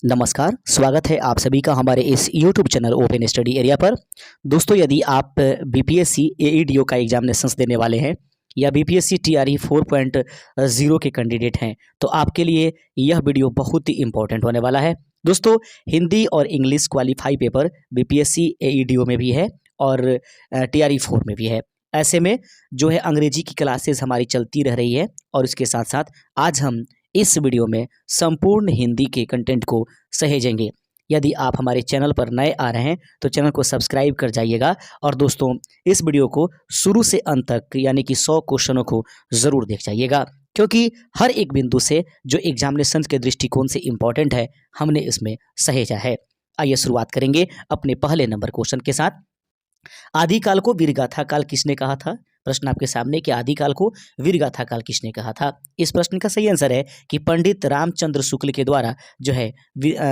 नमस्कार, स्वागत है आप सभी का हमारे इस YouTube channel open study area पर। दोस्तों, यदि आप बीपीएससी एईडीओ का एग्जामिनेशंस देने वाले हैं या बीपीएससी टीआरई 4.0 के कैंडिडेट हैं, तो आपके लिए यह वीडियो बहुत ही इंपॉर्टेंट होने वाला है। दोस्तों, हिंदी और इंग्लिश क्वालिफाई पेपर बीपीएससी एईडीओ में भी है और टीआरई 4 में भी है। ऐसे में जो है अंग्रेजी की क्लासेस हमारी चलती रह रही है और इसके साथ साथ आज हम इस वीडियो में संपूर्ण हिंदी के कंटेंट को सहेजेंगे। यदि आप हमारे चैनल पर नए आ रहे हैं तो चैनल को सब्सक्राइब कर जाइएगा और दोस्तों इस वीडियो को शुरू से अंत तक यानी कि 100 क्वेश्चनों को ज़रूर देख जाइएगा, क्योंकि हर एक बिंदु से जो एग्जामिनेशन के दृष्टिकोण से इम्पोर्टेंट है हमने इसमें सहेजा है। आइए शुरुआत करेंगे अपने पहले नंबर क्वेश्चन के साथ। आदिकाल को वीरगाथा काल किसने कहा था? प्रश्न आपके सामने कि आदिकाल को वीरगाथा काल किसने कहा था। इस प्रश्न का सही आंसर है कि पंडित रामचंद्र शुक्ल के द्वारा जो है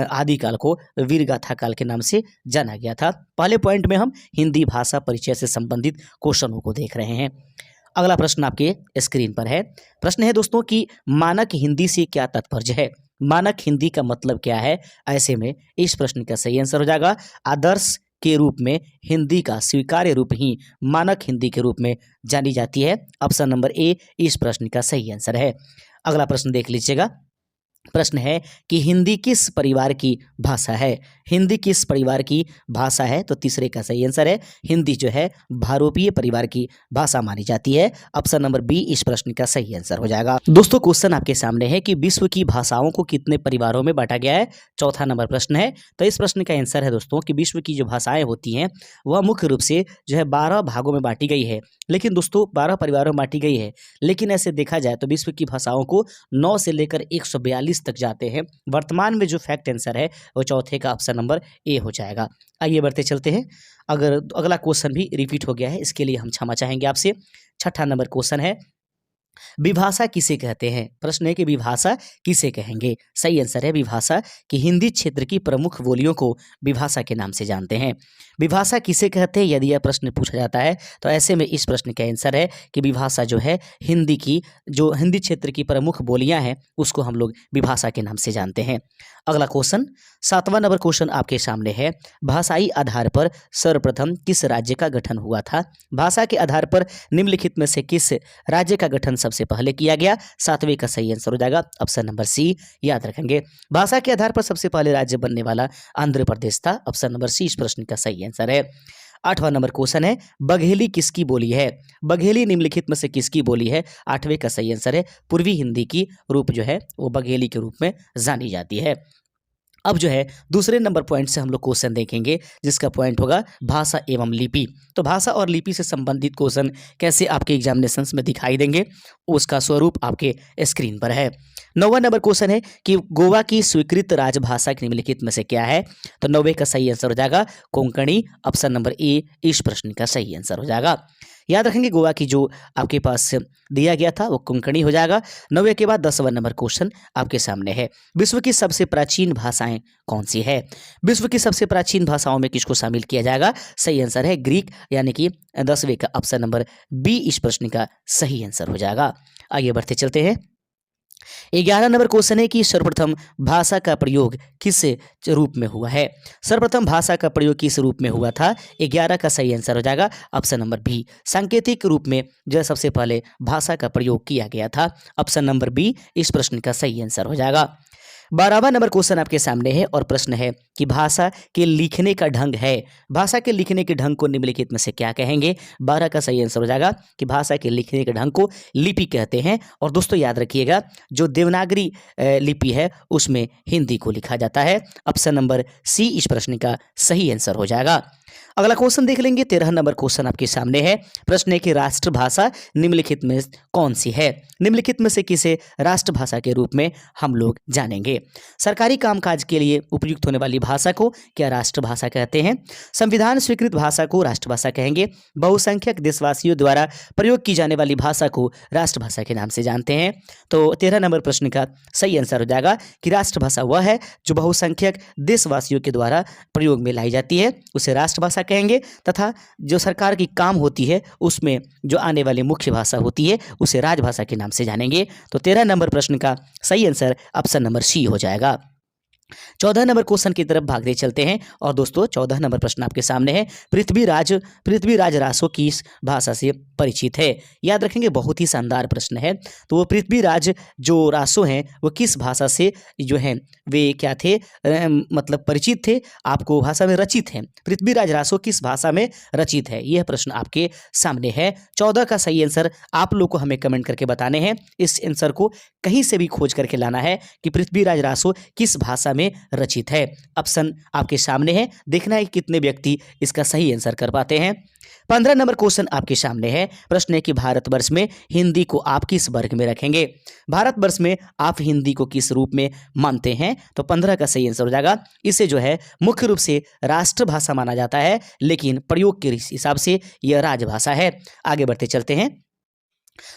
आदिकाल को वीरगाथा काल के नाम से जाना गया था। पहले पॉइंट में हम हिंदी भाषा परिचय से संबंधित क्वेश्चनों को देख रहे हैं। अगला प्रश्न आपके स्क्रीन पर है। प्रश्न है दोस्तों कि मानक हिंदी से क्या तात्पर्य है? मानक हिंदी का मतलब क्या है? ऐसे में इस प्रश्न का सही आंसर हो जाएगा आदर्श के रूप में हिंदी का स्वीकार्य रूप ही मानक हिंदी के रूप में जानी जाती है। ऑप्शन नंबर ए इस प्रश्न का सही आंसर है। अगला प्रश्न देख लीजिएगा। प्रश्न है कि हिंदी किस परिवार की भाषा है? हिंदी किस परिवार की भाषा है? तो तीसरे का सही आंसर है हिंदी जो है भारोपीय परिवार की भाषा मानी जाती है। ऑप्शन नंबर बी इस प्रश्न का सही आंसर हो जाएगा। दोस्तों, क्वेश्चन आपके सामने है कि विश्व की भाषाओं को कितने परिवारों में बांटा गया है? चौथा नंबर प्रश्न है। तो इस प्रश्न का आंसर है दोस्तों कि विश्व की जो भाषाएं होती हैं वह मुख्य रूप से जो है 12 भागों में बांटी गई है। लेकिन दोस्तों 12 परिवारों में बांटी गई है, लेकिन ऐसे देखा जाए तो विश्व की भाषाओं को 9 से लेकर 142 तक जाते हैं। वर्तमान में जो फैक्ट आंसर है वो चौथे का ऑप्शन नंबर ए हो जाएगा। आइए बढ़ते चलते हैं। अगर अगला क्वेश्चन भी रिपीट हो गया है इसके लिए हम क्षमा चाहेंगे आपसे। छठा नंबर क्वेश्चन है विभाषा किसे कहते हैं? प्रश्न है कि विभाषा किसे कहेंगे? सही आंसर है विभाषा कि हिंदी क्षेत्र की प्रमुख बोलियों को विभाषा के नाम से जानते हैं। विभाषा किसे कहते हैं यदि यह प्रश्न पूछा जाता है तो ऐसे में इस प्रश्न का आंसर है कि विभाषा जो है हिंदी की जो हिंदी क्षेत्र की प्रमुख बोलियां हैं उसको हम लोग विभाषा के नाम से जानते हैं। अगला क्वेश्चन 7वां नंबर क्वेश्चन आपके सामने है। भाषाई आधार पर सर्वप्रथम किस राज्य का गठन हुआ था? भाषा के आधार पर निम्नलिखित में से किस राज्य का गठन सबसे पहले किया गया? 7वें का सही आंसर हो जाएगा ऑप्शन नंबर सी। याद रखेंगे भाषा के आधार पर सबसे पहले राज्य बनने वाला आंध्र प्रदेश था। ऑप्शन नंबर सी इस प्रश्न का सही आंसर है। 8वां नंबर क्वेश्चन है बघेली किसकी बोली है? बघेली निम्नलिखित में से किसकी बोली है? 8वें का सही आंसर है पूर्वी हिंदी की रूप जो है वो बघेली के रूप में जानी जाती है। अब जो है दूसरे नंबर पॉइंट से हम लोग क्वेश्चन देखेंगे जिसका पॉइंट होगा भाषा एवं लिपि। तो भाषा और लिपि से संबंधित क्वेश्चन कैसे आपके एग्जामिनेशंस में दिखाई देंगे उसका स्वरूप आपके स्क्रीन पर है। 9वां नंबर क्वेश्चन है कि गोवा की स्वीकृत राजभाषा निम्नलिखित में से क्या है? तो 9वें का सही आंसर हो जाएगा कोंकणी। ऑप्शन नंबर ए इस प्रश्न का सही आंसर हो जाएगा। याद रखेंगे गोवा की जो आपके पास दिया गया था वो कोंकणी हो जाएगा। 9वें के बाद 10वां नंबर क्वेश्चन आपके सामने है। विश्व की सबसे प्राचीन भाषाएं कौन सी है? विश्व की सबसे प्राचीन भाषाओं में किसको शामिल किया जाएगा? सही आंसर है ग्रीक, यानी कि 10वें का ऑप्शन नंबर बी इस प्रश्न का सही आंसर हो जाएगा। आगे बढ़ते चलते हैं। 11 नंबर क्वेश्चन है कि सर्वप्रथम भाषा का प्रयोग किस रूप में हुआ है? सर्वप्रथम भाषा का प्रयोग किस रूप में हुआ था? 11 का सही आंसर हो जाएगा ऑप्शन नंबर बी सांकेतिक रूप में जो सबसे पहले भाषा का प्रयोग किया गया था। ऑप्शन नंबर बी इस प्रश्न का सही आंसर हो जाएगा। 12वां नंबर क्वेश्चन आपके सामने है और प्रश्न है कि भाषा के लिखने का ढंग है। भाषा के लिखने के ढंग को निम्नलिखित में से क्या कहेंगे? 12 का सही आंसर हो जाएगा कि भाषा के लिखने के ढंग को लिपि कहते हैं। और दोस्तों याद रखिएगा जो देवनागरी लिपि है उसमें हिंदी को लिखा जाता है। ऑप्शन नंबर सी इस प्रश्न का सही आंसर हो जाएगा। अगला क्वेश्चन देख लेंगे। 13 नंबर क्वेश्चन आपके सामने है। प्रश्न है कि राष्ट्रभाषा निम्नलिखित में कौन सी है? निम्नलिखित में से किसे राष्ट्रभाषा के रूप में हम लोग जानेंगे? सरकारी कामकाज के लिए उपयुक्त होने वाली भाषा को क्या राष्ट्रभाषा कहते हैं? संविधान स्वीकृत भाषा को राष्ट्रभाषा कहेंगे। बहुसंख्यक देशवासियों द्वारा प्रयोग की जाने वाली भाषा को राष्ट्रभाषा के नाम से जानते हैं। तो 13 नंबर प्रश्न का सही आंसर हो जाएगा कि राष्ट्रभाषा वह है जो बहुसंख्यक देशवासियों के द्वारा प्रयोग में लाई जाती है, उसे राष्ट्रभाषा कहेंगे। तथा जो सरकार की काम होती है उसमें जो आने वाली मुख्य भाषा होती है उसे राजभाषा के नाम से जानेंगे। तो 13 नंबर प्रश्न का सही आंसर ऑप्शन नंबर सी हो जाएगा। 14 नंबर क्वेश्चन की तरफ भागते चलते हैं और दोस्तों 14 नंबर प्रश्न आपके सामने है। पृथ्वीराज रासो किस भाषा से परिचित है? याद रखेंगे, बहुत ही शानदार प्रश्न है। तो वो पृथ्वीराज जो रासो हैं वो किस भाषा से जो हैं वे क्या थे, मतलब परिचित थे, आपको भाषा में रचित हैं। पृथ्वीराज रासो किस भाषा में रचित है, यह प्रश्न आपके सामने है। 14 का सही आंसर आप लोग को हमें कमेंट करके बताने हैं। इस आंसर को कहीं से भी खोज करके लाना है कि पृथ्वीराज रासो किस भाषा में रचित है। ऑप्शन आपके सामने है, देखना है कि कितने व्यक्ति इसका सही आंसर कर पाते हैं। 15 नंबर क्वेश्चन आपके सामने है। प्रश्न है कि भारतवर्ष में हिंदी को आप किस वर्ग में रखेंगे? भारतवर्ष में आप हिंदी को किस रूप में मानते हैं? तो 15 का सही आंसर हो जाएगा, इसे जो है मुख्य रूप से राष्ट्रभाषा माना जाता है, लेकिन प्रयोग के हिसाब से यह राजभाषा है। आगे बढ़ते चलते हैं।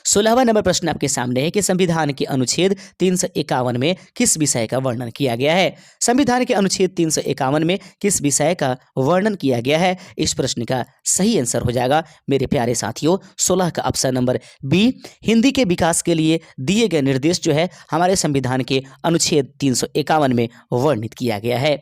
16वां नंबर प्रश्न आपके सामने है कि संविधान के अनुच्छेद 351 में किस विषय का वर्णन किया गया है? संविधान के अनुच्छेद 351 में किस विषय का वर्णन किया गया है? इस प्रश्न का सही आंसर हो जाएगा मेरे प्यारे साथियों 16 का ऑप्शन नंबर बी। हिंदी के विकास के लिए दिए गए निर्देश जो है हमारे संविधान के अनुच्छेद 351 में वर्णित किया गया है।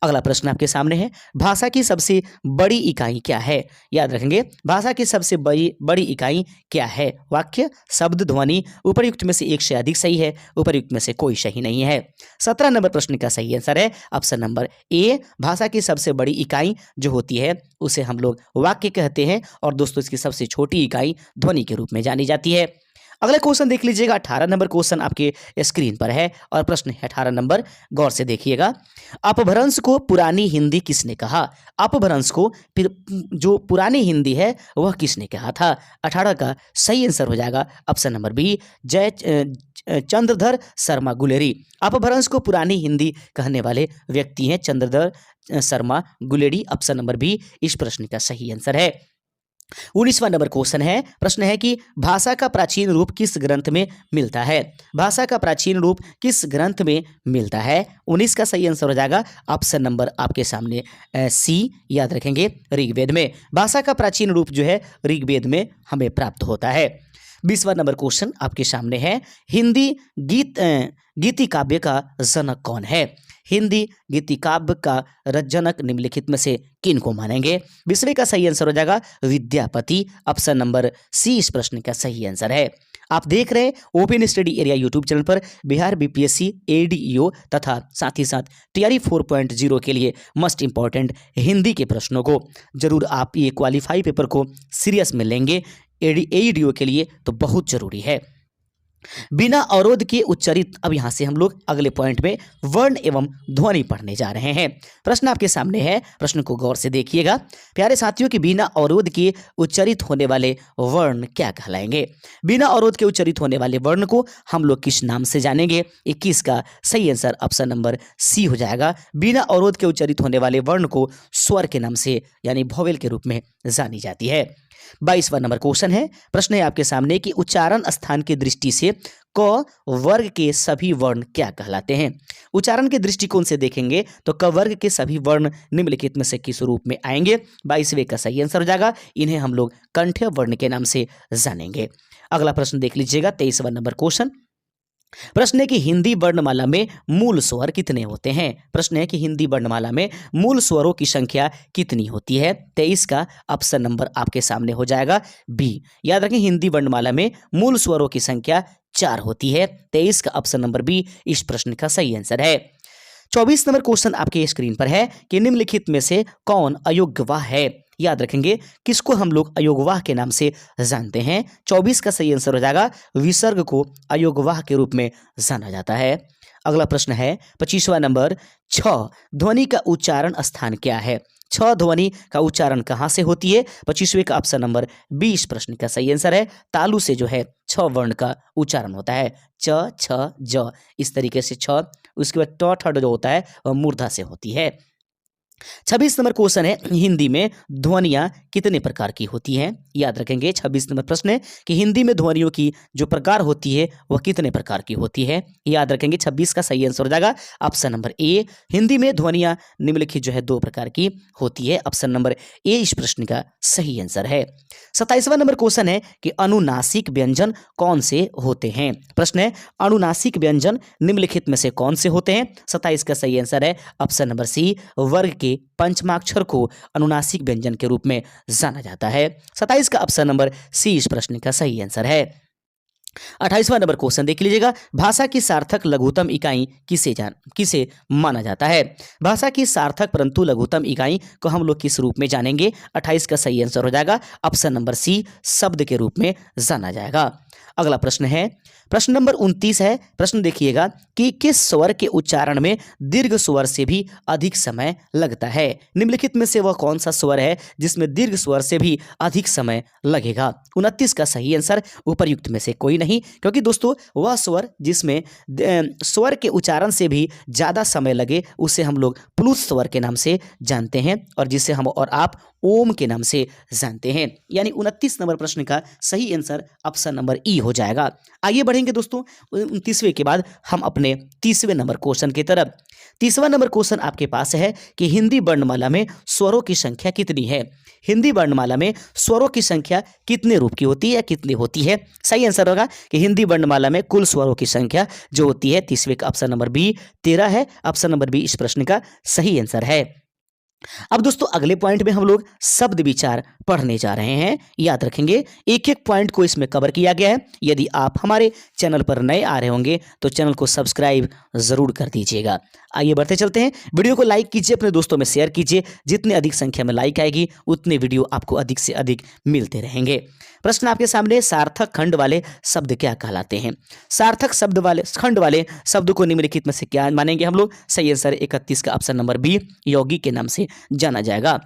अगला प्रश्न आपके सामने है, भाषा की सबसे बड़ी इकाई क्या है? याद रखेंगे, भाषा की सबसे बड़ी इकाई क्या है? वाक्य, शब्द, ध्वनि। उपर्युक्त में से एक से अधिक सही है, उपर्युक्त में से कोई सही नहीं है। 17 नंबर प्रश्न का सही आंसर है ऑप्शन नंबर ए। भाषा की सबसे बड़ी इकाई जो होती है उसे हम लोग वाक्य कहते हैं, और दोस्तों इसकी सबसे छोटी इकाई ध्वनि के रूप में जानी जाती है। अगला क्वेश्चन देख लीजिएगा, 18 नंबर क्वेश्चन आपके स्क्रीन पर है और प्रश्न है 18 नंबर, गौर से देखिएगा। अपभ्रंश को पुरानी हिंदी किसने कहा? अपभ्रंश को जो पुरानी हिंदी है वह किसने कहा था? 18 का सही आंसर हो जाएगा option number B, Chandradhar Sharma Guleri. Apabhramsha को पुरानी हिंदी कहने वाले व्यक्ति हैं Chandradhar Sharma Guleri. Option number B इस प्रश्न का सही आंसर है। 19वां नंबर क्वेश्चन है। प्रश्न है कि भाषा का प्राचीन रूप किस ग्रंथ में मिलता है? भाषा का प्राचीन रूप किस ग्रंथ में मिलता है? 19 का सही आंसर हो जाएगा ऑप्शन नंबर आपके सामने सी। याद रखेंगे, ऋग्वेद में भाषा का प्राचीन रूप जो है ऋग्वेद में हमें प्राप्त होता है। 20वां नंबर क्वेश्चन आपके सामने है। हिंदी गीति काव्य का जनक कौन है? हिंदी गीति काव्य का जनक निम्नलिखित में से किन को मानेंगे? 20वें का सही आंसर हो जाएगा विद्यापति। ऑप्शन नंबर सी इस प्रश्न का सही आंसर है। आप देख रहे हैं open study area YouTube channel पर बिहार बीपीएससी एडीईओ तथा साथ ही साथ टीआरई 4.0 के लिए मस्ट इंपॉर्टेंट हिंदी के प्रश्नों को जरूर आप ये क्वालिफाई पेपर को सीरियस में लेंगे। एडीईओ के लिए तो बहुत जरूरी है। बिना अवरोध के उच्चारित, अब यहां से हम लोग अगले पॉइंट में वर्ण एवं ध्वनि पढ़ने जा रहे हैं। प्रश्न आपके सामने है, प्रश्न को गौर से देखिएगा प्यारे साथियों कि बिना अवरोध के उच्चारित होने वाले वर्ण क्या कहलाएंगे? बिना अवरोध के उच्चारित होने वाले वर्ण को हम लोग किस नाम से जानेंगे? 21 का सही आंसर ऑप्शन नंबर सी हो जाएगा। बिना अवरोध के उच्चारित होने वाले वर्ण को स्वर के नाम से यानी वोवेल के रूप में जानी जाती है। 22वां नंबर क्वेश्चन है। प्रश्न है आपके सामने कि उच्चारण स्थान की दृष्टि से क वर्ग के सभी वर्ण क्या कहलाते हैं? उच्चारण के दृष्टिकोण से देखेंगे तो क वर्ग के सभी वर्ण निम्नलिखित में से किस रूप में आएंगे? 22वें का सही आंसर हो जाएगा, इन्हें हम लोग कंठ्य वर्ण के नाम से जानेंगे। अगला प्रश्न देख लीजिएगा, 23वां नंबर क्वेश्चन। प्रश्न है कि हिंदी वर्णमाला में मूल स्वर कितने होते हैं? प्रश्न है कि हिंदी वर्णमाला में मूल स्वरों की संख्या कितनी होती है? 23 का ऑप्शन नंबर आपके सामने हो जाएगा बी। याद रखें, हिंदी वर्णमाला में मूल स्वरों की संख्या 4 होती है। 23 का ऑप्शन नंबर बी इस प्रश्न का सही आंसर है। 24 नंबर क्वेश्चन आपके स्क्रीन पर है कि निम्नलिखित में से कौन अयोग्यवाह है? याद रखेंगे, किसको हम लोग अयोग्यवाह के नाम से जानते हैं? 24 का सही आंसर हो जाएगा विसर्ग को अयोग्यवाह के रूप में जाना जाता है। अगला प्रश्न है 25वां नंबर, छ ध्वनि का उच्चारण स्थान क्या है? छ ध्वनि का उच्चारण कहाँ से होती है? 25वें का ऑप्शन नंबर 20 प्रश्न का सही आंसर है। तालु से जो है छ वर्ण का उच्चारण होता है, च छ ज, इस तरीके से छ। उसके बाद ट ठ जो होता है वह मूर्धा से होती है। 26 नंबर क्वेश्चन है, हिंदी में ध्वनियां कितने प्रकार की होती हैं? याद रखेंगे 26 नंबर प्रश्न है कि हिंदी में ध्वनियों की जो प्रकार होती है वह कितने प्रकार की होती है। याद रखेंगे 26 का सही आंसर हो जाएगा ऑप्शन नंबर ए। हिंदी में ध्वनियां निम्नलिखित जो है 2 प्रकार की होती है। ऑप्शन नंबर ए इस प्रश्न का सही आंसर है। 27वां नंबर क्वेश्चन है कि अनुनासिक व्यंजन कौन से होते हैं? प्रश्न है अनुनासिक व्यंजन निम्नलिखित में से कौन से होते हैं? 27 का सही आंसर है ऑप्शन नंबर सी, वर्ग के पंचमाक्षर को अनुनासिक व्यंजन के रूप में जाना जाता है। 27 का ऑप्शन नंबर सी इस प्रश्न का सही आंसर है। 28वां नंबर क्वेश्चन देख लीजिएगा, भाषा की सार्थक लघुत्तम इकाई किसे माना जाता है? भाषा की सार्थक परंतु लघुत्तम इकाई को हम लोग किस रूप में जानेंगे? 28 का सही आंसर हो जाएगा ऑप्शन नंबर सी, शब्द के रूप में जाना जाएगा। अगला प्रश्न है, प्रश्न नंबर 29 है। प्रश्न देखिएगा कि किस स्वर के उच्चारण में दीर्घ स्वर से भी अधिक समय लगता है? निम्नलिखित में से वह कौन सा स्वर है जिसमें दीर्घ स्वर से भी अधिक समय लगेगा? 29 का सही आंसर उपर्युक्त में से कोई नहीं, क्योंकि दोस्तों वह स्वर जिसमें स्वर के उच्चारण से भी ज़्यादा समय लगे उसे हम लोग प्लुत स्वर के नाम से जानते हैं, और जिसे हम और आप ओम के नाम से जानते हैं। यानी 29 नंबर प्रश्न का सही आंसर ऑप्शन नंबर ई हो जाएगा। आइए बढ़ेंगे दोस्तों 29वें के बाद हम अपने 30वें नंबर क्वेश्चन की तरफ। 30वां नंबर क्वेश्चन आपके पास है कि हिंदी वर्णमाला में स्वरों की संख्या कितनी है? हिंदी वर्णमाला में स्वरों की संख्या कितने रूप की होती है, कितनी होती है? सही आंसर होगा कि हिंदी वर्णमाला में कुल स्वरों की संख्या जो होती है 30वें का ऑप्शन नंबर बी 13 है। ऑप्शन नंबर बी इस प्रश्न का सही आंसर है। अब दोस्तों अगले पॉइंट में हम लोग शब्द विचार पढ़ने जा रहे हैं। याद रखेंगे एक एक पॉइंट को इसमें कवर किया गया है। यदि आप हमारे चैनल पर नए आ रहे होंगे तो चैनल को सब्सक्राइब जरूर कर दीजिएगा। आइए बढ़ते चलते हैं। वीडियो को लाइक कीजिए, अपने दोस्तों में शेयर कीजिए। जितने अधिक संख्या में लाइक आएगी उतने वीडियो आपको अधिक से अधिक मिलते रहेंगे। प्रश्न आपके सामने, सार्थक खंड वाले शब्द क्या कहलाते हैं? सार्थक शब्द वाले खंड वाले शब्द को निम्नलिखित में से क्या मानेंगे हम लोग? सही आंसर 31 का ऑप्शन नंबर बी, योगी के नाम से जाना जाएगा।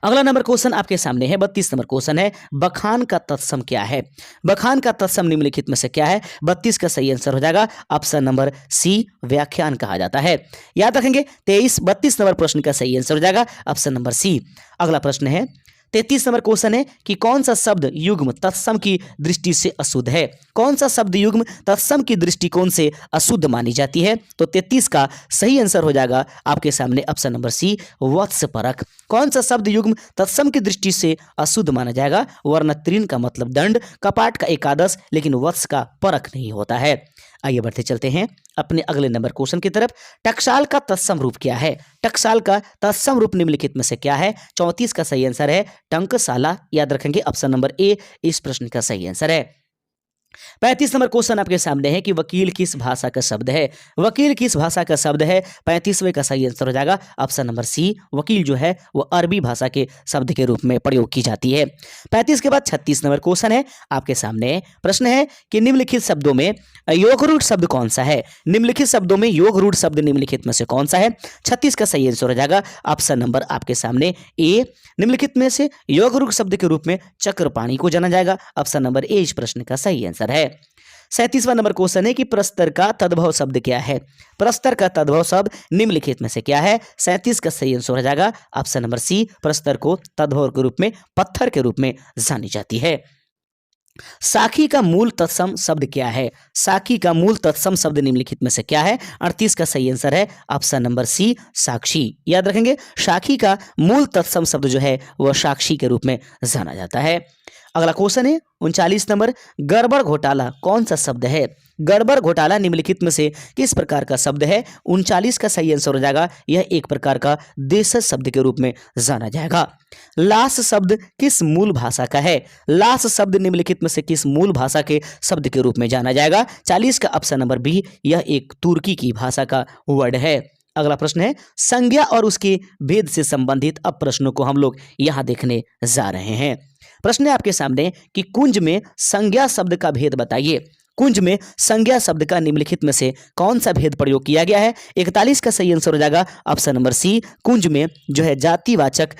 अगला नंबर क्वेश्चन आपके सामने है, 32 नंबर क्वेश्चन है, बखान का तत्सम क्या है? बखान का तत्सम निम्नलिखित में से क्या है? 32 का सही आंसर हो जाएगा ऑप्शन नंबर सी, व्याख्यान कहा जाता है। याद रखेंगे 32 नंबर प्रश्न का सही आंसर हो जाएगा ऑप्शन नंबर सी। अगला प्रश्न है 33 नंबर क्वेश्चन है कि कौन सा शब्द युग्म तत्सम की दृष्टि से अशुद्ध है? कौन सा शब्द युग्म तत्सम की दृष्टिकोण से अशुद्ध मानी जाती है? तो 33 का सही आंसर हो जाएगा आपके सामने ऑप्शन नंबर सी, वत्सपरक। कौन सा शब्द युग्म तत्सम की दृष्टि से अशुद्ध माना जाएगा? वर्ण त्रीन का मतलब दंड, कपाट का एकादश, लेकिन वत्स का परक नहीं होता है। आइए बढ़ते चलते हैं अपने अगले नंबर क्वेश्चन की तरफ। टकसाल का तत्सम रूप क्या है? टकसाल का तत्सम रूप निम्नलिखित में से क्या है? 34 का सही आंसर है टंकशाला। याद रखेंगे ऑप्शन नंबर ए इस प्रश्न का सही आंसर है। 35 नंबर क्वेश्चन आपके सामने है कि वकील किस भाषा का शब्द है? वकील किस भाषा का शब्द है? 35वें का सही आंसर हो जाएगा ऑप्शन नंबर सी, वकील जो है वो अरबी भाषा के शब्द के रूप में प्रयोग की जाती है। 35 के बाद 36 नंबर क्वेश्चन है आपके सामने। प्रश्न है कि निम्नलिखित शब्दों में योगरूढ़ शब्द कौन सा है? निम्नलिखित शब्दों में योगरूढ़ शब्द निम्नलिखित में से कौन सा है? 36 का सही आंसर हो जाएगा ऑप्शन नंबर आपके सामने ए। निम्नलिखित में से योगरूढ़ शब्द के रूप में चक्रपाणी को जाना जाएगा। ऑप्शन नंबर ए इस प्रश्न का सही आंसर है। 37वां नंबर क्वेश्चन है कि प्रस्तर का तद्भव शब्द क्या है? प्रस्तर का तद्भव शब्द निम्नलिखित में से क्या है? 37 का सही आंसर हो जाएगा ऑप्शन नंबर सी, प्रस्तर को तद्भव के रूप में पत्थर के रूप में जानी जाती है। साखी का मूल तत्सम शब्द क्या है? साखी का मूल तत्सम शब्द निम्नलिखित में से क्या है? 38 का सही आंसर है ऑप्शन नंबर सी, साक्षी। याद रखेंगे साखी का मूल तत्सम शब्द जो है वह साक्षी के रूप में जाना जाता है। अगला क्वेश्चन है 39 नंबर, गड़बड़ घोटाला कौन सा शब्द है? गड़बड़ घोटाला निम्नलिखित में से किस प्रकार का शब्द है? 39 का सही आंसर हो जाएगा यह एक प्रकार का देशज शब्द के रूप में जाना जाएगा। लाश शब्द किस मूल भाषा का है? लाश शब्द निम्नलिखित में से किस मूल भाषा के शब्द के रूप में जाना जाएगा? 40 का ऑप्शन नंबर बी, यह एक तुर्की की भाषा का वर्ड है। अगला प्रश्न है संज्ञा और उसके भेद से संबंधित अब प्रश्नों को हम लोग यहां देखने जा रहे हैं। प्रश्न है आपके सामने कि कुंज में संज्ञा शब्द का भेद बताइए। कुंज में संज्ञा शब्द का निम्नलिखित में से कौन सा भेद प्रयोग किया गया है? 41 का सही आंसर हो जाएगा ऑप्शन नंबर सी, कुंज में जो है जातिवाचक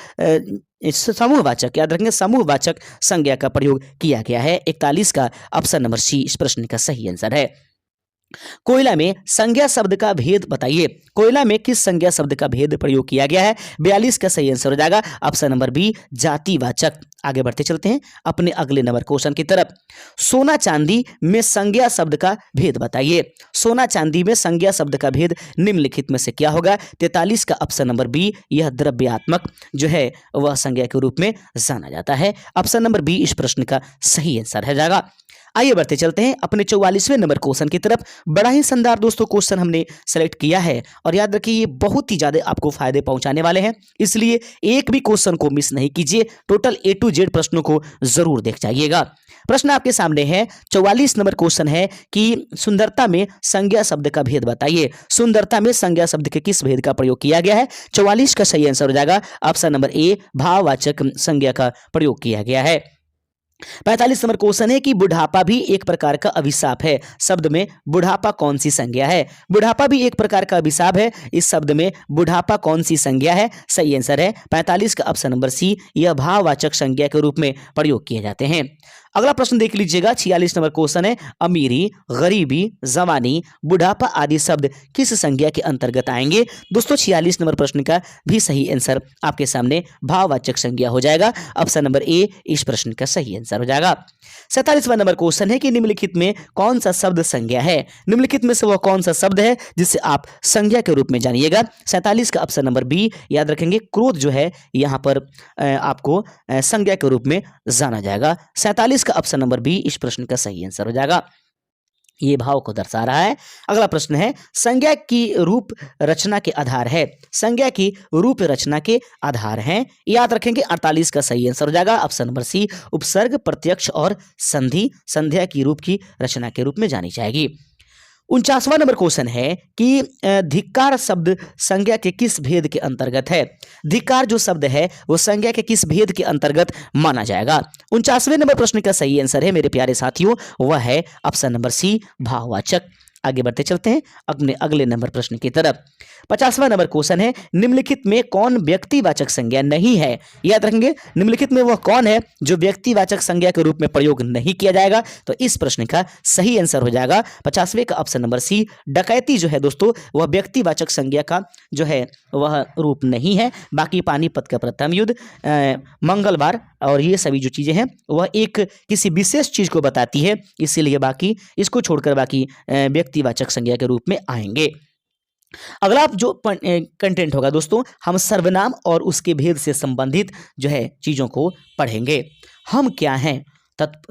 समूहवाचक, याद रखेंगे समूहवाचक संज्ञा का प्रयोग किया गया है। 41 का ऑप्शन नंबर सी इस प्रश्न का सही आंसर है। कोयला में संज्ञा शब्द का भेद बताइए। कोयला में किस संज्ञा शब्द का भेद प्रयोग किया गया है? 42 का सही आंसर हो जाएगा ऑप्शन नंबर बी, जातिवाचक। आगे बढ़ते चलते हैं अपने अगले नंबर क्वेश्चन की तरफ। सोना चांदी में संज्ञा शब्द का भेद बताइए। सोना चांदी में संज्ञा शब्द का भेद निम्नलिखित में से क्या होगा? 43 का ऑप्शन नंबर बी, यह द्रव्यात्मक जो है वह संज्ञा के रूप में जाना जाता है। ऑप्शन नंबर बी इस प्रश्न का सही आंसर है जाएगा। आइए बढ़ते चलते हैं अपने 44वें नंबर क्वेश्चन की तरफ। बड़ा ही शानदार दोस्तों क्वेश्चन हमने सेलेक्ट किया है और याद रखिए ये बहुत ही ज्यादा आपको फायदे पहुंचाने वाले हैं, इसलिए एक भी क्वेश्चन को मिस नहीं कीजिए, टोटल A to Z प्रश्नों को जरूर देख जाइएगा। प्रश्न आपके सामने है, 44 नंबर क्वेश्चन है कि सुंदरता में संज्ञा शब्द का भेद बताइए। सुंदरता में संज्ञा शब्द के किस भेद का प्रयोग किया गया है? 44 का सही आंसर हो जाएगा ऑप्शन नंबर ए, भाववाचक संज्ञा का प्रयोग किया गया है। 45 नंबर क्वेश्चन है कि बुढ़ापा भी एक प्रकार का अभिशाप है। शब्द में बुढ़ापा कौन सी संज्ञा है? बुढ़ापा भी एक प्रकार का अभिशाप है, इस शब्द में बुढ़ापा कौन सी संज्ञा है? सही आंसर है 45 का ऑप्शन नंबर सी, यह भाववाचक संज्ञा के रूप में प्रयोग किए जाते हैं। अगला प्रश्न देख लीजिएगा, 46 नंबर क्वेश्चन है, अमीरी, गरीबी, जवानी, बुढ़ापा आदि शब्द किस संज्ञा के अंतर्गत आएंगे? दोस्तों 46 नंबर प्रश्न का भी सही आंसर आपके सामने भाववाचक संज्ञा हो जाएगा, ऑप्शन नंबर ए इस प्रश्न का सही आंसर हो जाएगा। 47वां नंबर क्वेश्चन है कि निम्नलिखित में कौन सा शब्द संज्ञा है? निम्नलिखित में से वह कौन सा शब्द है जिसे आप संज्ञा के रूप में जानिएगा? 47 का ऑप्शन नंबर बी, याद रखेंगे क्रोध जो है यहाँ पर आपको संज्ञा के रूप में जाना जाएगा। 47 का ऑप्शन नंबर बी इस प्रश्न का सही आंसर हो जाएगा, ये भाव को दर्शा रहा है। अगला प्रश्न है, संज्ञा की रूप रचना के आधार है। संज्ञा की रूप रचना के आधार हैं, याद रखेंगे 48 का सही आंसर हो जाएगा ऑप्शन नंबर सी, उपसर्ग, प्रत्यक्ष और संधि संध्या की रूप की रचना के रूप में जानी जाएगी। 49वां नंबर क्वेश्चन है कि धिक्कार शब्द संज्ञा के किस भेद के अंतर्गत है? धिक्कार जो शब्द है वो संज्ञा के किस भेद के अंतर्गत माना जाएगा? 49वें नंबर प्रश्न का सही आंसर है मेरे प्यारे साथियों, वह है ऑप्शन नंबर सी, भाववाचक। आगे बढ़ते चलते हैं अपने अगले नंबर प्रश्न की तरफ। 50वां नंबर क्वेश्चन है, निम्नलिखित में कौन व्यक्तिवाचक संज्ञा नहीं है? याद रखेंगे निम्नलिखित में वह कौन है जो व्यक्तिवाचक संज्ञा के रूप में प्रयोग नहीं किया जाएगा? तो इस प्रश्न का सही आंसर हो जाएगा 50वें का ऑप्शन नंबर सी, डकैती जो है दोस्तों वह व्यक्तिवाचक संज्ञा का जो है वह रूप नहीं है। बाकी पानीपत का प्रथम युद्ध, मंगलवार और ये सभी जो चीजें हैं वह एक किसी विशेष चीज को बताती है, इसीलिए बाकी इसको छोड़कर बाकी व्यक्तिवाचक संज्ञा के रूप में आएंगे। अगला जो कंटेंट होगा दोस्तों, हम सर्वनाम और उसके भेद से संबंधित जो है चीजों को पढ़ेंगे। हम क्या हैं,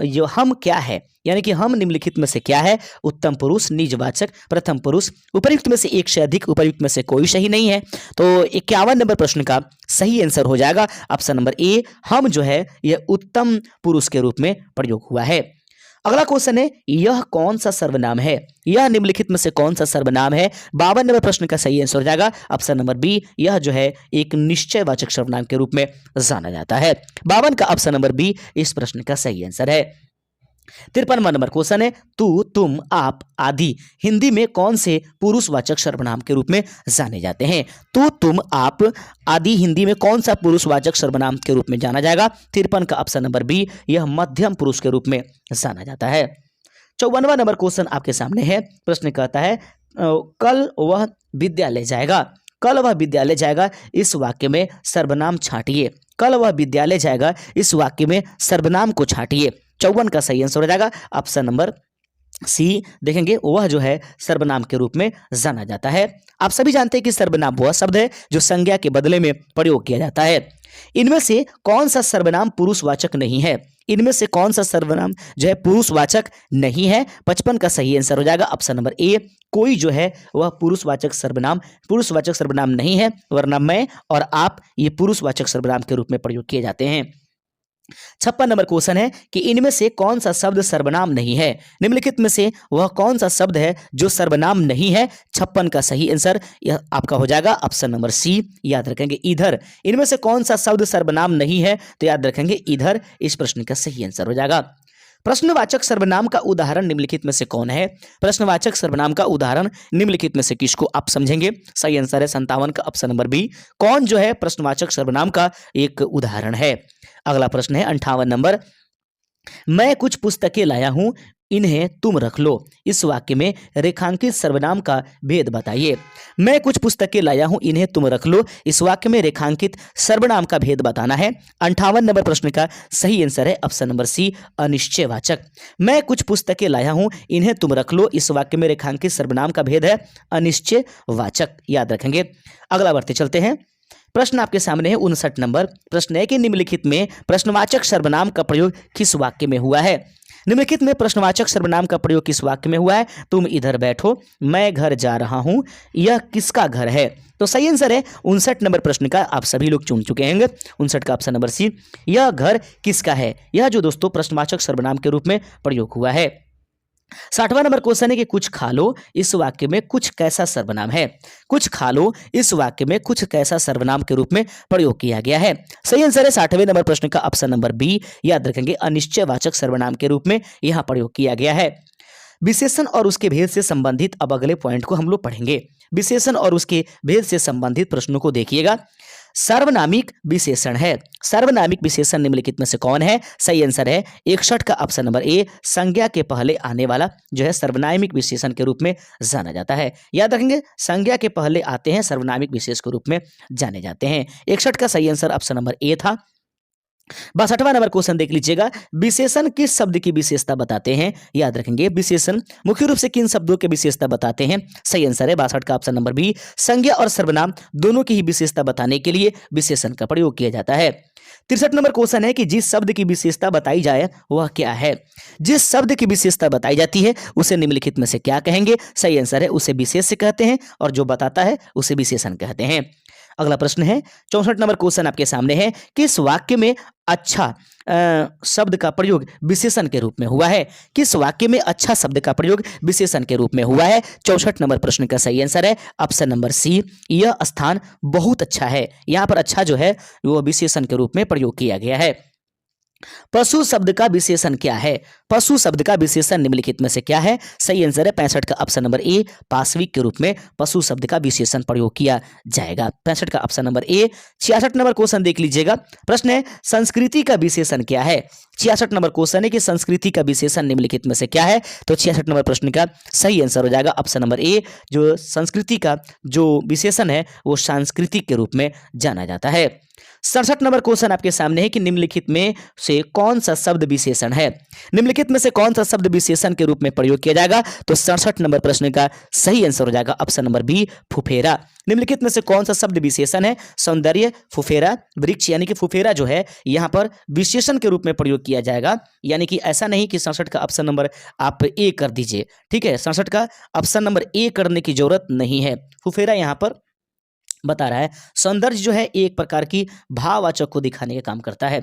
जो हम क्या है यानी कि हम निम्नलिखित में से क्या है? उत्तम पुरुष, निजवाचक, प्रथम पुरुष, उपर्युक्त में से एक से अधिक, उपर्युक्त में से कोई सही नहीं है। तो 51 नंबर प्रश्न का सही आंसर हो जाएगा ऑप्शन नंबर ए, हम जो है यह उत्तम पुरुष के रूप में प्रयोग हुआ है। अगला क्वेश्चन है, यह कौन सा सर्वनाम है? यह निम्नलिखित में से कौन सा सर्वनाम है? 52 नंबर प्रश्न का सही आंसर हो जाएगा ऑप्शन नंबर बी, यह जो है एक निश्चयवाचक सर्वनाम के रूप में जाना जाता है। 52 का ऑप्शन नंबर बी इस प्रश्न का सही आंसर है। 53वां नंबर क्वेश्चन है, तू, तुम, आप आदि हिंदी में कौन से पुरुषवाचक सर्वनाम के रूप में जाने जाते हैं? तू, तुम, आप आदि हिंदी में कौन सा पुरुषवाचक सर्वनाम के रूप में जाना जाएगा? 53 का ऑप्शन नंबर बी, यह मध्यम पुरुष के रूप में जाना जाता है। 54वां नंबर क्वेश्चन आपके सामने है। प्रश्न कहता है, कल वह विद्यालय जाएगा। कल वह विद्यालय जाएगा इस वाक्य में सर्वनाम छांटिए। कल वह विद्यालय जाएगा इस वाक्य में सर्वनाम को छांटिए। 54 का सही आंसर हो जाएगा ऑप्शन नंबर सी, देखेंगे वह जो है सर्वनाम के रूप में जाना जाता है। आप सभी जानते हैं कि सर्वनाम वह शब्द है जो संज्ञा के बदले में प्रयोग किया जाता है। इनमें से कौन सा सर्वनाम पुरुषवाचक नहीं है? इनमें से कौन सा सर्वनाम जो है पुरुषवाचक नहीं है? 55 का सही आंसर हो जाएगा ऑप्शन नंबर ए, कोई जो है वह पुरुषवाचक सर्वनाम नहीं है, वरना मैं और आप ये पुरुषवाचक सर्वनाम के रूप में प्रयोग किए जाते हैं। 56 नंबर क्वेश्चन है कि इनमें से कौन सा शब्द सर्वनाम नहीं है? निम्नलिखित में से वह कौन सा शब्द है जो सर्वनाम नहीं है? 56 का सही आंसर यह आपका हो जाएगा ऑप्शन नंबर सी, याद रखेंगे इधर। इनमें से कौन सा शब्द सर्वनाम नहीं है? तो याद रखेंगे इधर, इस प्रश्न का सही आंसर हो जाएगा। प्रश्नवाचक सर्वनाम का उदाहरण निम्नलिखित में से कौन है? प्रश्नवाचक सर्वनाम का उदाहरण निम्नलिखित में से किसको आप समझेंगे? सही आंसर है 57 का ऑप्शन नंबर बी, कौन जो है प्रश्नवाचक सर्वनाम का एक उदाहरण है। अगला प्रश्न है 58 नंबर, मैं कुछ पुस्तकें लाया हूं, इन्हें तुम रख लो। इस वाक्य में रेखांकित सर्वनाम का भेद बताइए। मैं कुछ पुस्तकें लाया हूं, इन्हें तुम रख लो। इस वाक्य में रेखांकित सर्वनाम का भेद बताना है। 58 नंबर प्रश्न का सही आंसर है ऑप्शन नंबर सी, अनिश्चयवाचक। मैं कुछ पुस्तकें लाया हूं, इन्हें तुम रख लो। इस वाक्य में रेखांकित सर्वनाम का भेद है अनिश्चयवाचक, याद रखेंगे। अगला बढ़ते चलते हैं। प्रश्न आपके सामने है 59 नंबर प्रश्न है कि निम्नलिखित में प्रश्नवाचक सर्वनाम का प्रयोग किस वाक्य में हुआ है। निम्नलिखित में प्रश्नवाचक सर्वनाम का प्रयोग किस वाक्य में हुआ है। तुम इधर बैठो, मैं घर जा रहा हूं, यह किसका घर है। तो सही आंसर है 59 नंबर प्रश्न का आप सभी लोग चुन चुके हैं। 59 का ऑप्शन नंबर सी, यह घर किसका है। यह जो दोस्तों प्रश्नवाचक सर्वनाम के रूप में प्रयोग हुआ है। 60वां नंबर क्वेश्चन है कि कुछ खा लो, इस वाक्य में कुछ कैसा सर्वनाम है। कुछ खा लो इस वाक्य में कुछ कैसा सर्वनाम के रूप में प्रयोग किया गया है। सही आंसर है 60वें नंबर प्रश्न का ऑप्शन नंबर बी, याद रखेंगे अनिश्चयवाचक सर्वनाम के रूप में यहां प्रयोग किया गया है। विशेषण और उसके भेद से संबंधित अब अगले पॉइंट को हम लोग पढ़ेंगे। विशेषण और उसके भेद से संबंधित प्रश्नों को देखिएगा। सार्वनामिक विशेषण है। सार्वनामिक विशेषण निम्नलिखित में से कौन है। सही आंसर है 61 का ऑप्शन नंबर ए, संज्ञा के पहले आने वाला जो है सर्वनामिक विशेषण के रूप में जाना जाता है। याद रखेंगे संज्ञा के पहले आते हैं सर्वनामिक विशेष के रूप में जाने जाते हैं। 61 का सही आंसर ऑप्शन नंबर ए था। 62वां नंबर क्वेश्चन देख लीजिएगा। विशेषण किस शब्द की विशेषता बताते हैं। याद रखेंगे विशेषण मुख्य रूप से किन शब्दों की विशेषता बताते हैं। सही आंसर है 62 का ऑप्शन नंबर बी, संज्ञा और सर्वनाम दोनों की ही विशेषता बताने के लिए विशेषण का प्रयोग किया जाता है। 63 नंबर क्वेश्चन है कि जिस शब्द की विशेषता बताई जाए वह क्या है। जिस शब्द की विशेषता बताई जाती है उसे निम्नलिखित में से क्या कहेंगे। सही आंसर है उसे विशेष्य कहते हैं और जो बताता है उसे विशेषण कहते हैं। अगला प्रश्न है 64 नंबर क्वेश्चन आपके सामने है किस वाक्य में अच्छा शब्द का प्रयोग विशेषण के रूप में हुआ है। किस वाक्य में अच्छा शब्द का प्रयोग विशेषण के रूप में हुआ है। 64 नंबर प्रश्न का सही आंसर है ऑप्शन नंबर सी, यह स्थान बहुत अच्छा है। यहां पर अच्छा जो है वो विशेषण के रूप में प्रयोग किया गया है। पशु शब्द का विशेषण क्या है। पशु शब्द का विशेषण निम्नलिखित में से क्या है। सही आंसर है 65 का ऑप्शन नंबर ए, पाशविक के रूप में पशु शब्द का विशेषण प्रयोग किया जाएगा। 65 का option number A. 66 number question देख लीजिएगा। प्रश्न है संस्कृति का विशेषण क्या है। 66 नंबर क्वेश्चन है कि संस्कृति का विशेषण निम्नलिखित में से क्या है। तो 66 नंबर प्रश्न का सही आंसर हो जाएगा ऑप्शन नंबर ए, जो संस्कृति का जो विशेषण है वो सांस्कृतिक के रूप में जाना जाता है। 67 नंबर क्वेश्चन आपके सामने है कि निम्नलिखित में से कौन सा शब्द विशेषण है। निम्नलिखित में से कौन सा शब्द विशेषण के रूप में प्रयोग किया जाएगा। तो 67 नंबर प्रश्न का सही आंसर हो जाएगा ऑप्शन नंबर बी, फुफेरा। निम्नलिखित में से कौन सा शब्द विशेषण है। सौंदर्य, फुफेरा, वृक्ष, यानी कि फुफेरा जो है यहाँ पर विशेषण के रूप में प्रयोग किया जाएगा। यानी कि ऐसा नहीं कि 67 का ऑप्शन नंबर आप ए कर दीजिए, ठीक है। 67 का ऑप्शन नंबर ए करने की जरूरत नहीं है। फुफेरा यहाँ पर बता रहा है सौंदर्य जो है एक प्रकार की भाववाचक को दिखाने का काम करता है।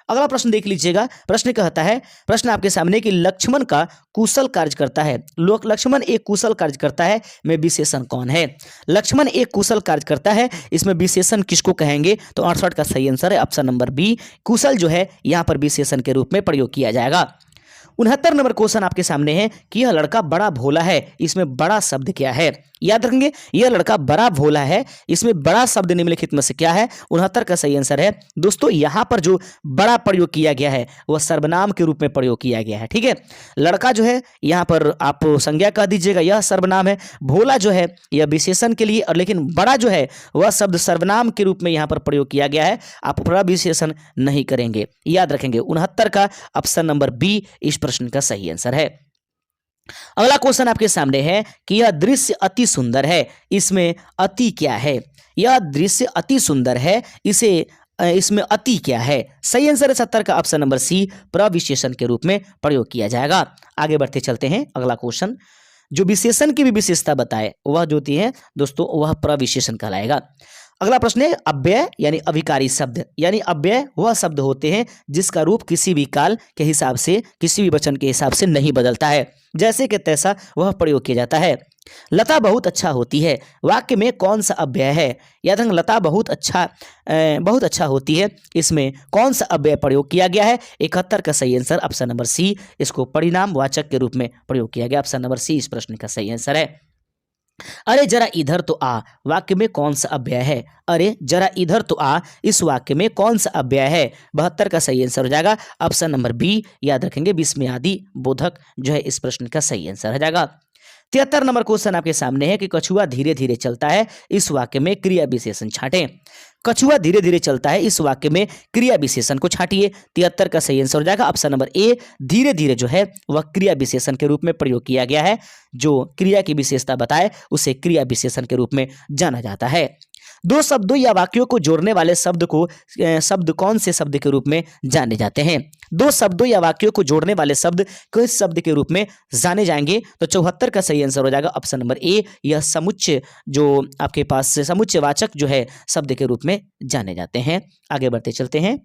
अगला प्रश्न देख लीजिएगा। प्रश्न कहता है, प्रश्न आपके सामने कि लक्ष्मण का कुशल कार्य करता है। लक्ष्मण एक कुशल कार्य करता है में विशेषण कौन है। लक्ष्मण एक कुशल कार्य करता है, इसमें विशेषण किसको कहेंगे। तो 68 का सही आंसर है ऑप्शन नंबर बी, कुशल जो है यहाँ पर विशेषण के रूप में प्रयोग किया जाएगा। 69 नंबर क्वेश्चन आपके सामने है कि यह लड़का बड़ा भोला है, इसमें बड़ा शब्द क्या है। याद रखेंगे यह लड़का बड़ा भोला है, इसमें बड़ा शब्द निम्नलिखित में से क्या है। 69 का सही आंसर है दोस्तों यहाँ पर जो बड़ा प्रयोग किया गया है वह सर्वनाम के रूप में प्रयोग किया गया है, ठीक है। लड़का जो है यहाँ पर आप संज्ञा कह दीजिएगा, यह सर्वनाम है। भोला जो है यह विशेषण के लिए, और लेकिन बड़ा जो है वह शब्द सर्वनाम के रूप में यहाँ पर प्रयोग किया गया है। आप बड़ा विशेषण नहीं करेंगे, याद रखेंगे। 69 का ऑप्शन नंबर बी इस प्रश्न का सही आंसर है। अगला क्वेश्चन आपके सामने है कि यह दृश्य अति सुंदर है, इसमें अति क्या है। यह दृश्य अति सुंदर है, इसमें अति क्या है। सही आंसर है 70 का ऑप्शन नंबर सी, प्रविशेषण के रूप में प्रयोग किया जाएगा। आगे बढ़ते चलते हैं। अगला क्वेश्चन जो विशेषण की भी विशेषता बताए वह जो होती है दोस्तों वह प्रविशेषण कहलाएगा। अगला प्रश्न है अव्यय यानी अभिकारी शब्द, यानी अव्यय वह शब्द होते हैं जिसका रूप किसी भी काल के हिसाब से, किसी भी वचन के हिसाब से नहीं बदलता है, जैसे कि तैसा वह प्रयोग किया जाता है। लता बहुत अच्छा होती है, वाक्य में कौन सा अव्यय है। याद रखें लता बहुत अच्छा होती है, इसमें कौन सा अव्यय प्रयोग किया गया है। 71 का सही आंसर ऑप्शन नंबर सी, इसको परिणामवाचक के रूप में प्रयोग किया गया। ऑप्शन नंबर सी इस प्रश्न का सही आंसर है। अरे जरा इधर तो आ वाक्य में कौन सा अव्यय है? अरे जरा इधर तो आ इस वाक्य में कौन सा अव्यय है? 72 का सही आंसर हो जाएगा ऑप्शन नंबर बी। याद रखेंगे विस्मयादि बोधक जो है इस प्रश्न का सही आंसर हो जाएगा। 73 नंबर क्वेश्चन आपके सामने है कि कछुआ धीरे धीरे चलता है, इस वाक्य में क्रिया विशेषण छांटें। कछुआ धीरे धीरे चलता है, इस वाक्य में क्रिया विशेषण को छांटिए। 73 का सही आंसर हो जाएगा ऑप्शन नंबर ए। धीरे धीरे जो है वह क्रिया विशेषण के रूप में प्रयोग किया गया है। जो क्रिया की विशेषता बताए उसे क्रिया विशेषण के रूप में जाना जाता है। दो शब्दों या वाक्यों को जोड़ने वाले शब्द को शब्द कौन से शब्द के रूप में जाने जाते हैं? दो शब्दों या वाक्यों को जोड़ने वाले शब्द किस शब्द के रूप में जाने जाएंगे? तो 74 का सही आंसर हो जाएगा ऑप्शन नंबर ए। यह समुच्चय जो आपके पास समुच्चयवाचक जो है शब्द के रूप में जाने जाते हैं। आगे बढ़ते चलते हैं।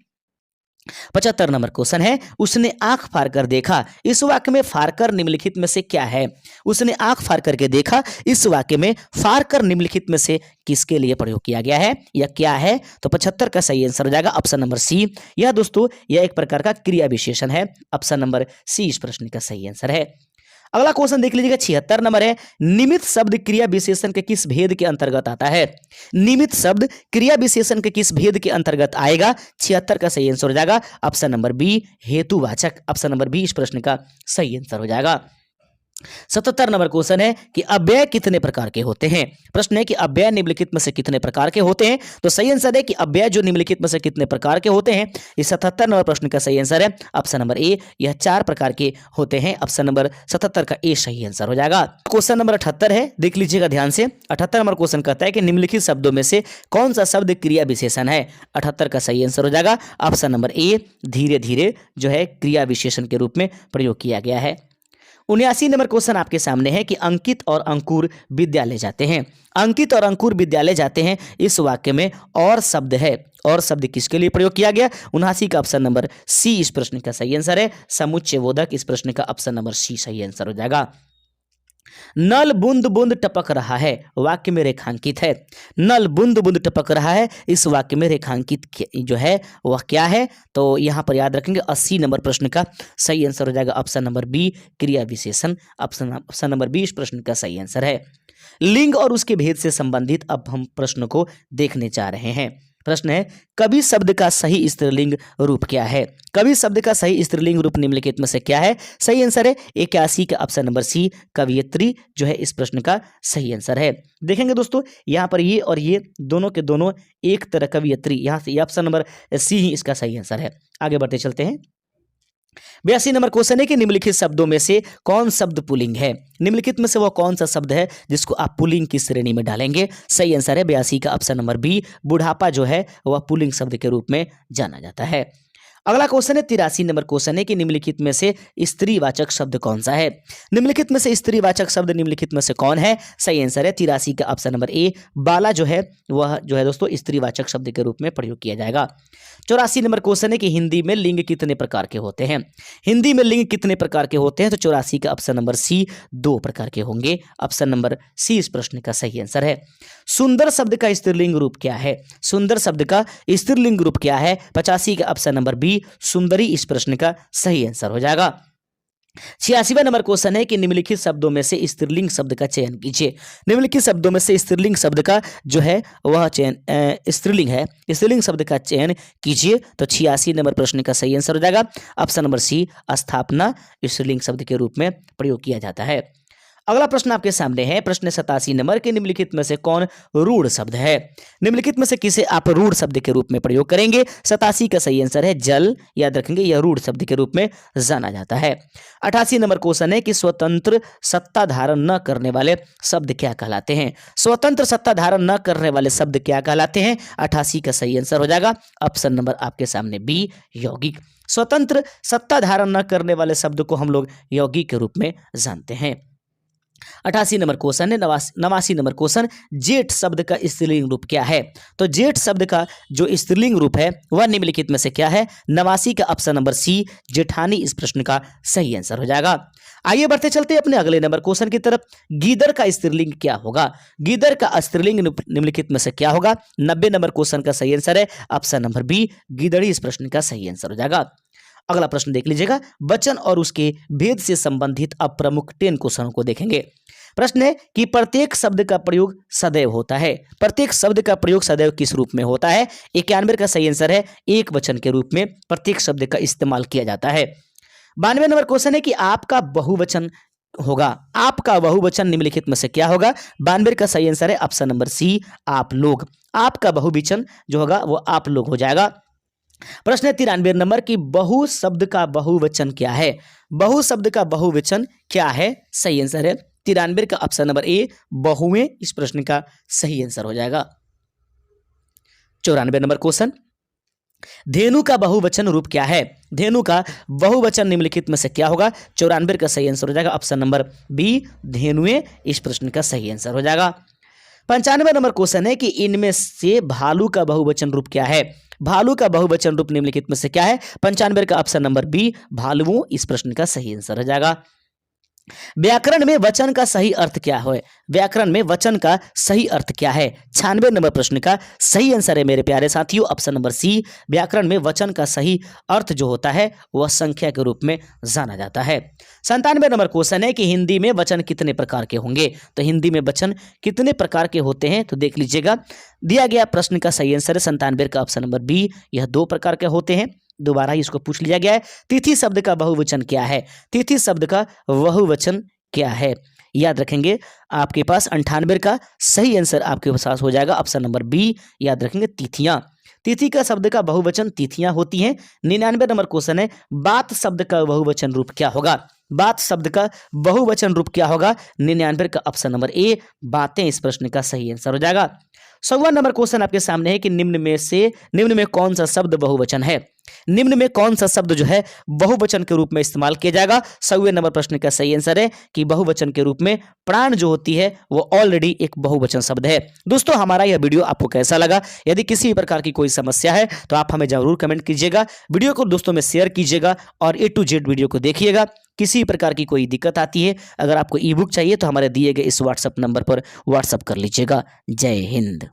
75 नंबर क्वेश्चन है, उसने आंख फाड़ कर देखा, इस वाक्य में फाड़ कर निम्नलिखित में से क्या है? उसने आंख फाड़ करके देखा, इस वाक्य में फाड़ कर निम्नलिखित में से किसके लिए प्रयोग किया गया है या क्या है? तो 75 का सही आंसर हो जाएगा ऑप्शन नंबर सी। यह दोस्तों यह एक प्रकार का क्रिया विशेषण है। ऑप्शन नंबर सी इस प्रश्न का सही आंसर है। अगला क्वेश्चन देख लीजिएगा, 76 नंबर है, निमित्त शब्द क्रिया विशेषण के किस भेद के अंतर्गत आता है? निमित्त शब्द क्रिया विशेषण के किस भेद के अंतर्गत आएगा? 76 का सही आंसर हो जाएगा ऑप्शन नंबर बी, हेतुवाचक। ऑप्शन नंबर बी इस प्रश्न का सही आंसर हो जाएगा। 77 नंबर क्वेश्चन है कि अव्यय कितने प्रकार के होते हैं? प्रश्न है कि अव्यय निम्नलिखित में से कितने प्रकार के होते हैं? तो सही आंसर है कि अव्यय जो निम्नलिखित में से कितने प्रकार के होते हैं। इस 77 नंबर प्रश्न का सही आंसर है ऑप्शन नंबर ए, यह 4 प्रकार के होते हैं। ऑप्शन नंबर 77 का ए सही आंसर हो जाएगा। क्वेश्चन नंबर 78 है, देख लीजिएगा ध्यान से। 78 नंबर क्वेश्चन कहता है कि निम्नलिखित शब्दों में से कौन सा शब्द क्रिया विशेषण है? 78 का सही आंसर हो जाएगा ऑप्शन नंबर ए, धीरे धीरे जो है क्रिया विशेषण के रूप में प्रयोग किया गया है। 79 नंबर क्वेश्चन आपके सामने है कि अंकित और अंकुर विद्यालय जाते हैं। अंकित और अंकुर विद्यालय जाते हैं, इस वाक्य में और शब्द है, और शब्द किसके लिए प्रयोग किया गया? 79 का ऑप्शन नंबर सी इस प्रश्न का सही आंसर है। समुच्चयबोधक इस प्रश्न का ऑप्शन नंबर सी सही आंसर हो जाएगा। नल बूंद बूंद टपक रहा है, वाक्य में रेखांकित है। नल बूंद बूंद टपक रहा है, इस वाक्य में रेखांकित जो है वह क्या है? तो यहां पर याद रखेंगे 80 नंबर प्रश्न का सही आंसर हो जाएगा ऑप्शन नंबर बी, क्रिया विशेषण। ऑप्शन नंबर बी इस प्रश्न का सही आंसर है। लिंग और उसके भेद से संबंधित अब हम प्रश्न को देखने जा रहे हैं। प्रश्न है, कवि शब्द का सही स्त्रीलिंग रूप क्या है? कवि शब्द का सही स्त्रीलिंग रूप निम्नलिखित में से क्या है? सही आंसर है 81 का ऑप्शन नंबर सी, कवियत्री जो है इस प्रश्न का सही आंसर है। देखेंगे दोस्तों यहाँ पर ये और ये दोनों के दोनों एक तरह कवियत्री, यहाँ से ऑप्शन नंबर सी ही इसका सही आंसर है। आगे बढ़ते चलते हैं। 82 नंबर क्वेश्चन है कि निम्नलिखित शब्दों में से कौन शब्द पुल्लिंग है? निम्नलिखित में से वह कौन सा शब्द है जिसको आप पुल्लिंग की श्रेणी में डालेंगे? सही आंसर है 82 का ऑप्शन नंबर बी, बुढ़ापा जो है वह पुल्लिंग शब्द के रूप में जाना जाता है। अगला क्वेश्चन है 83 नंबर क्वेश्चन है कि निम्नलिखित में से स्त्रीवाचक शब्द कौन सा है? निम्नलिखित में से स्त्रीवाचक शब्द निम्नलिखित में से कौन है? सही आंसर है 83 का ऑप्शन नंबर ए, बाला जो है वह जो है दोस्तों स्त्रीवाचक शब्द के रूप में प्रयोग किया जाएगा। 84 नंबर क्वेश्चन है कि हिंदी में लिंग कितने प्रकार के होते हैं? हिंदी में लिंग कितने प्रकार के होते हैं? तो 84 का ऑप्शन नंबर सी, 2 प्रकार के होंगे। ऑप्शन नंबर सी इस प्रश्न का सही आंसर है। सुंदर शब्द का स्त्रीलिंग रूप क्या है? सुंदर शब्द का स्त्रीलिंग रूप क्या है? 85 का ऑप्शन नंबर बी, सुंदरी इस प्रश्न का सही आंसर हो जाएगा। 86वां नंबर क्वेश्चन है कि निम्नलिखित शब्दों में से स्त्रीलिंग शब्द का चयन कीजिए। निम्नलिखित शब्दों में से स्त्रीलिंग शब्द का जो है वह चयन स्त्रीलिंग है, स्त्रीलिंग शब्द का चयन कीजिए। तो 86 नंबर प्रश्न का सही आंसर हो जाएगा ऑप्शन नंबर सी, स्थापना स्त्रीलिंग शब्द के रूप में प्रयोग किया जाता है। अगला प्रश्न आपके सामने है, प्रश्न 87 नंबर के निम्नलिखित में से कौन रूढ़ शब्द है? निम्नलिखित में से किसे आप रूढ़ शब्द के रूप में प्रयोग करेंगे? 87 का सही आंसर है जल। याद रखेंगे यह रूढ़ शब्द के रूप में जाना जाता है। 88 नंबर क्वेश्चन है कि स्वतंत्र सत्ता धारण न करने वाले शब्द क्या कहलाते हैं? स्वतंत्र सत्ता धारण न करने वाले शब्द क्या कहलाते हैं? 88 का सही आंसर हो जाएगा ऑप्शन नंबर आपके सामने बी, यौगिक। स्वतंत्र सत्ता धारण न करने वाले शब्द को हम लोग यौगिक के रूप में जानते हैं। 88 नंबर क्वेश्चन है। 89 नंबर क्वेश्चन, जेठ शब्द का स्त्रीलिंग रूप क्या है? तो जेठ शब्द का जो स्त्रीलिंग रूप है वह निम्नलिखित में से क्या है? 89 का ऑप्शन नंबर सी, जेठानी इस प्रश्न का सही आंसर हो जाएगा। आइए बढ़ते चलते हैं अपने अगले नंबर क्वेश्चन की तरफ। गीदड़ का स्त्रीलिंग क्या होगा? गीदड़ का स्त्रीलिंग निम्नलिखित में से क्या होगा? 90 नंबर क्वेश्चन का सही आंसर है ऑप्शन नंबर बी, गीदड़ी इस प्रश्न का सही आंसर हो जाएगा। अगला प्रश्न देख लीजिएगा, वचन और उसके भेद से संबंधित अब प्रमुख 10 क्वेश्चनों को देखेंगे। प्रश्न है कि प्रत्येक शब्द का प्रयोग सदैव होता है। प्रत्येक शब्द का प्रयोग सदैव किस रूप में होता है? 91 का सही आंसर है एक वचन के रूप में प्रत्येक शब्द का इस्तेमाल किया जाता है। 92 नंबर क्वेश्चन है कि आपका बहुवचन होगा, आपका बहुवचन निम्नलिखित में से क्या होगा? 92 का सही आंसर है ऑप्शन नंबर सी, आप लोग। आपका बहुवचन जो होगा वो आप लोग हो जाएगा। प्रश्न है 93 नंबर की बहु शब्द का बहुवचन क्या है? बहु शब्द का बहुवचन क्या है? सही आंसर है 93 का ऑप्शन नंबर ए, बहुएं इस प्रश्न का सही आंसर हो जाएगा। 94 नंबर क्वेश्चन, धेनु का बहुवचन रूप क्या है? धेनु का बहुवचन निम्नलिखित में से क्या होगा? 94 का सही आंसर हो जाएगा ऑप्शन नंबर बी, धेनुएं इस प्रश्न का सही आंसर हो जाएगा। 95 नंबर क्वेश्चन है कि इनमें से भालू का बहुवचन रूप क्या है? भालू का बहुवचन रूप निम्नलिखित में से क्या है? 95 का ऑप्शन नंबर बी, भालुओं इस प्रश्न का सही आंसर हो जाएगा। व्याकरण में वचन का सही अर्थ क्या है? व्याकरण में वचन का सही अर्थ क्या है? 96 नंबर प्रश्न का सही आंसर है मेरे प्यारे साथियों ऑप्शन नंबर सी, व्याकरण में वचन का सही अर्थ जो होता है वह संख्या के रूप में जाना जाता है। 97 नंबर क्वेश्चन है कि हिंदी में वचन कितने प्रकार के होंगे? तो हिंदी में वचन कितने प्रकार के होते हैं? तो देख लीजिएगा, दिया गया प्रश्न का सही आंसर है 97 का ऑप्शन नंबर बी, यह 2 प्रकार के होते हैं। दोबारा इसको पूछ लिया गया है, तिथि शब्द का बहुवचन क्या है? तिथि शब्द का बहुवचन क्या है? याद रखेंगे आपके पास 98 का सही आंसर आपके पास हो जाएगा ऑप्शन नंबर बी, याद रखेंगे तिथियां। तिथि का शब्द का बहुवचन तिथियां होती हैं। 99 नंबर क्वेश्चन है, बात शब्द का बहुवचन रूप क्या होगा? बात शब्द का बहुवचन रूप क्या होगा? 99 का ऑप्शन नंबर ए, बातें इस प्रश्न का सही आंसर हो जाएगा। 100वां नंबर क्वेश्चन आपके सामने है कि निम्न में कौन सा शब्द बहुवचन है? निम्न में कौन सा शब्द जो है बहुवचन के रूप में इस्तेमाल किया जाएगा? 100वें नंबर प्रश्न का सही आंसर है कि बहुवचन के रूप में प्राण जो होती है वो ऑलरेडी एक बहुवचन शब्द है। दोस्तों हमारा यह वीडियो आपको कैसा लगा? यदि किसी भी प्रकार की कोई समस्या है तो आप हमें जरूर कमेंट कीजिएगा, वीडियो को दोस्तों में शेयर कीजिएगा और A to Z वीडियो को देखिएगा। किसी प्रकार की कोई दिक्कत आती है, अगर आपको ई बुक चाहिए तो हमारे दिए गए इस व्हाट्सएप नंबर पर व्हाट्सएप कर लीजिएगा। जय हिंद।